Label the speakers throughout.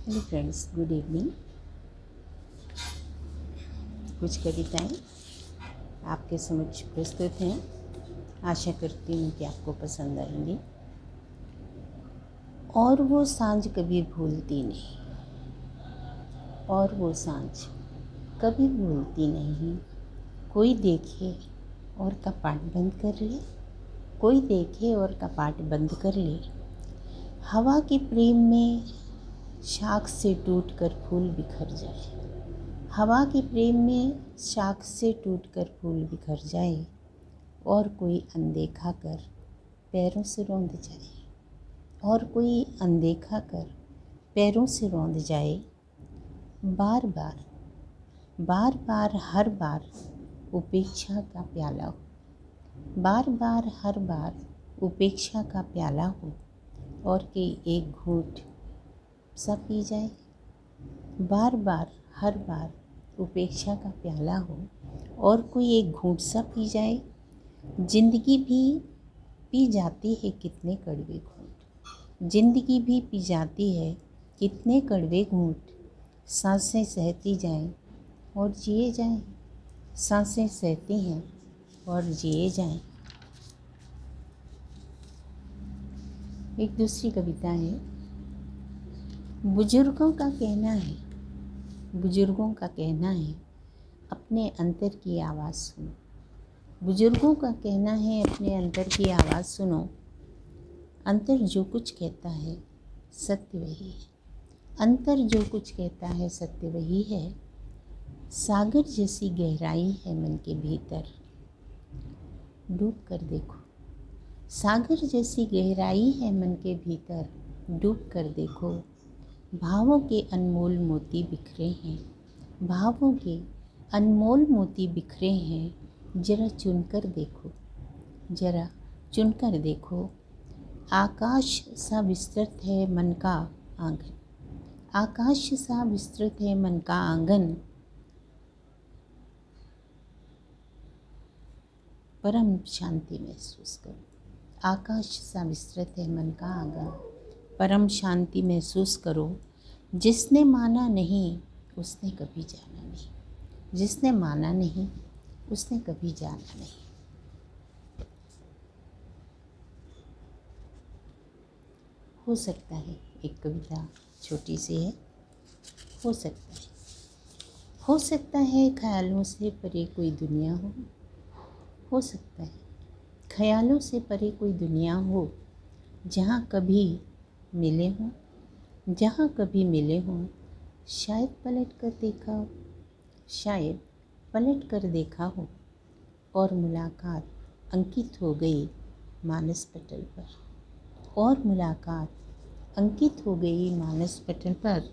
Speaker 1: Hello friends, good evening. कुछ कविताएं आपके समक्ष प्रस्तुत हैं। आशा करती हूँ कि आपको पसंद आएंगी। और वो सांझ कभी भूलती नहीं, और वो सांझ कभी भूलती नहीं। कोई देखे और कपाट बंद कर ले, कोई देखे और कपाट बंद कर ले। हवा के प्रेम में शाख से टूटकर फूल बिखर जाए। हवा के प्रेम में शाख से टूटकर फूल बिखर जाए, और कोई अनदेखा कर पैरों से रौंद जाए, और कोई अनदेखा कर पैरों से रौंद जाए। बार बार बार बार हर बार उपेक्षा का प्याला हो, बार बार हर बार उपेक्षा का प्याला हो, और कोई एक घूंट सा पी जाए। बार बार हर बार उपेक्षा का प्याला हो, और कोई एक घूंट सा पी जाए। जिंदगी भी पी जाती है कितने कड़वे घूंट, जिंदगी भी पी जाती है कितने कड़वे घूंट। सांसें सहती जाएं और जिए जाएं, सांसें सहती हैं और जिए जाएं। एक दूसरी कविता है। बुजुर्गों का कहना है, बुजुर्गों का कहना है, अपने अंतर की आवाज़ सुनो। बुजुर्गों का कहना है, अपने अंतर की आवाज़ सुनो। अंतर जो कुछ कहता है सत्य वही है, अंतर जो कुछ कहता है सत्य वही है। सागर जैसी गहराई है मन के भीतर, डूब कर देखो। सागर जैसी गहराई है मन के भीतर, डूब कर देखो। भावों के अनमोल मोती बिखरे हैं, भावों के अनमोल मोती बिखरे हैं। जरा चुनकर देखो, जरा चुनकर देखो। आकाश सा विस्तृत है मन का आंगन, आकाश सा विस्तृत है मन का आंगन। परम शांति महसूस करो। आकाश सा विस्तृत है मन का आंगन, परम शांति महसूस करो। जिसने माना नहीं उसने कभी जाना नहीं, जिसने माना नहीं उसने कभी जाना नहीं। हो सकता है एक कविता छोटी सी है, हो सकता है, हो सकता है ख्यालों से परे कोई दुनिया हो सकता है ख्यालों से परे कोई दुनिया हो। जहाँ कभी मिले हों, जहाँ कभी मिले हों, शायद पलट कर देखा हो, शायद पलट कर देखा हो, और मुलाकात अंकित हो गई मानस पटल पर, और मुलाकात अंकित हो गई मानस पटल पर।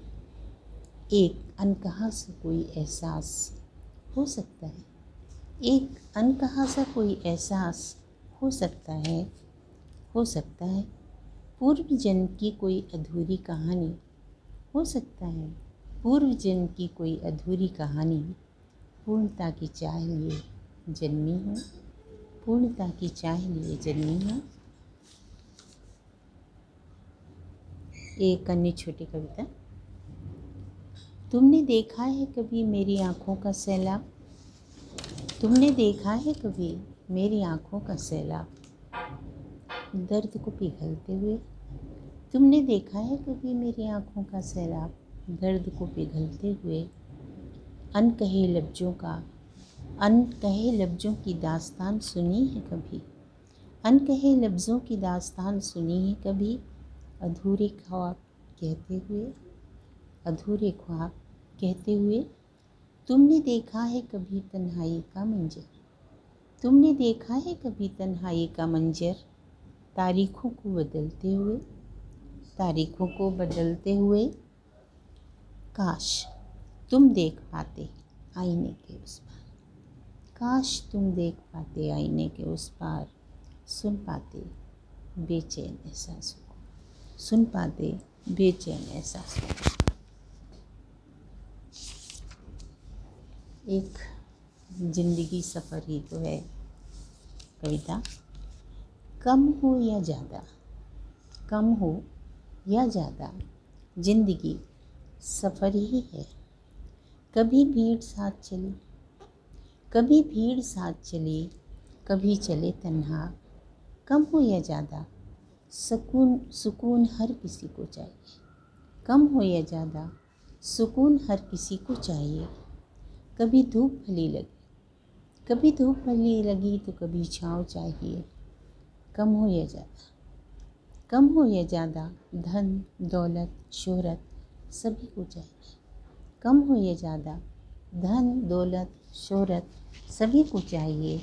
Speaker 1: एक अनकहा सा कोई एहसास हो सकता है, एक अनकहा सा कोई एहसास हो सकता है, हो सकता है पूर्व जन्म की कोई अधूरी कहानी, हो सकता है पूर्व जन्म की कोई अधूरी कहानी पूर्णता की चाह लिए जन्मी हो, पूर्णता की चाह लिए जन्मी हो। एक अन्य छोटी कविता। तुमने देखा है कभी मेरी आँखों का सैलाब, तुमने देखा है कभी मेरी आँखों का सैलाब, दर्द को पिघलते हुए। तुमने देखा है कभी मेरी आँखों का सैलाब, दर्द को पिघलते हुए। अनकहे लफ्ज़ों का, अनकहे लफ्ज़ों की दास्तान सुनी है कभी, अनकहे लफ्ज़ों की दास्तान सुनी है कभी। अधूरे ख्वाब कहते हुए, अधूरे ख्वाब कहते हुए। तुमने देखा है कभी तन्हाई का मंजर, तुमने देखा है कभी तन्हाई का मंजर। तारीखों को बदलते हुए, तारीखों को बदलते हुए। काश तुम देख पाते आईने के उस पार, काश तुम देख पाते आईने के उस पार। सुन पाते बेचैन एहसासों को, सुन पाते बेचैन एहसासों को। एक जिंदगी सफ़र ही तो है कविता। कम हो या ज़्यादा, कम हो या ज़्यादा, जिंदगी सफ़र ही है। कभी भीड़ साथ चली, कभी भीड़ साथ चली, कभी चले तन्हा। कम हो या ज़्यादा सुकून सुकून हर किसी को चाहिए। कम हो या ज़्यादा सुकून हर किसी को चाहिए। कभी धूप भली लगी, कभी धूप भली लगी तो कभी छाँव चाहिए। कम हो या ज़्यादा, कम हो या ज़्यादा धन दौलत शोहरत सभी को चाहिए। कम हो या ज़्यादा धन दौलत शोहरत सभी को चाहिए।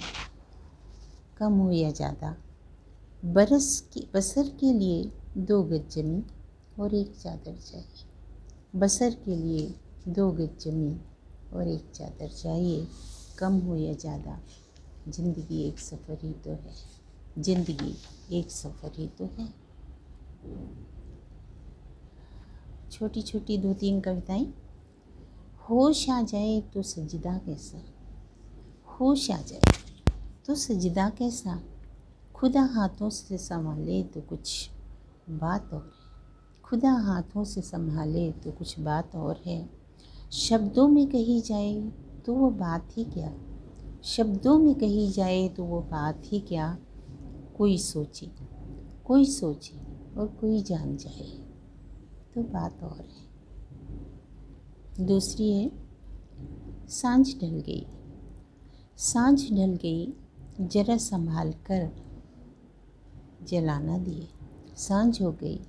Speaker 1: कम हो या ज़्यादा बसर के लिए 2 गज ज़मीन और 1 चादर चाहिए। बसर के लिए 2 गज ज़मीन और 1 चादर चाहिए। कम हो या ज़्यादा ज़िंदगी एक सफ़र ही तो है। ज़िंदगी एक सफ़र ही तो है। छोटी छोटी 2-3 कविताएं। होश आ जाए तो सजदा कैसा, होश आ जाए तो सजदा कैसा, खुदा हाथों से संभाले तो कुछ बात और है। खुदा हाथों से संभाले तो कुछ बात और है। शब्दों में कही जाए तो वो बात ही क्या, शब्दों में कही जाए तो वो बात ही क्या। कोई सोचे और कोई जान जाए तो बात और है। दूसरी है, सांझ ढल गई, सांझ ढल गई जरा संभाल कर जलाना दिए। सांझ हो गई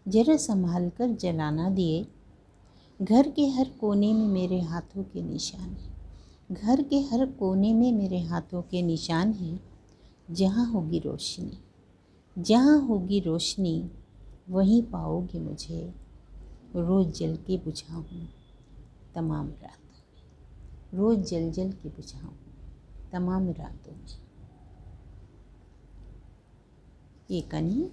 Speaker 1: जरा संभाल कर जलाना दिए। घर के हर कोने में मेरे हाथों के निशान हैं, घर के हर कोने में मेरे हाथों के निशान हैं। जहाँ होगी रोशनी, जहाँ होगी रोशनी वहीं पाओगे मुझे। रोज़ जल के बुझाऊँ तमाम रातों में, रोज़ जल जल के बुझाऊँ तमाम रातों में। एक अन्य,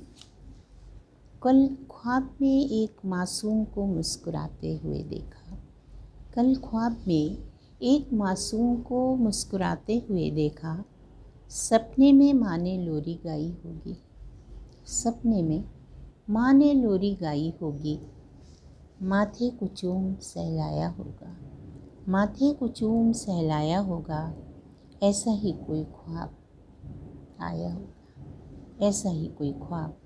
Speaker 1: कल ख्वाब में एक मासूम को मुस्कुराते हुए देखा। कल ख्वाब में एक मासूम को मुस्कुराते हुए देखा। सपने में माँ ने लोरी गाई होगी, सपने में माँ ने लोरी गाई होगी। माथे को चूम सहलाया होगा, माथे को चूम सहलाया होगा। ऐसा ही कोई ख्वाब आया होगा, ऐसा ही कोई ख्वाब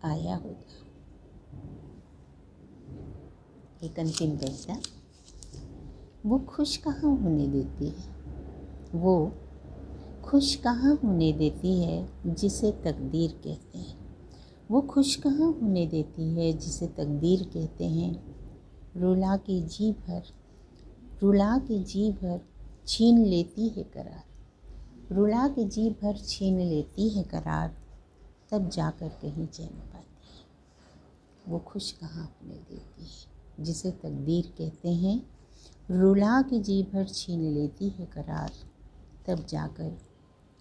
Speaker 1: आया होगा। एक अंतिम कविता। वो खुश कहाँ होने देती है, वो खुश कहाँ होने देती है जिसे तकदीर कहते हैं। वो खुश कहाँ होने देती है जिसे तकदीर कहते हैं। रुला के जी भर, रुला के जी भर छीन लेती है करार, रुला के जी भर छीन लेती है करार। तब जाकर कहीं चैन पाती है। वो खुश कहाँ होने देती है जिसे तकदीर कहते हैं। रुला के जी भर छीन लेती है करार, तब जाकर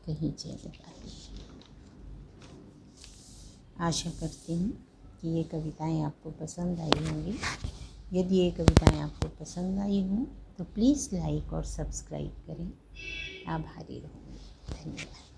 Speaker 1: कहीं चैन पाती है। आशा करती हूँ कि ये कविताएं आपको पसंद आई होंगी। यदि ये कविताएं आपको पसंद आई हों तो प्लीज़ लाइक और सब्सक्राइब करें। आभारी रहूँगी। धन्यवाद।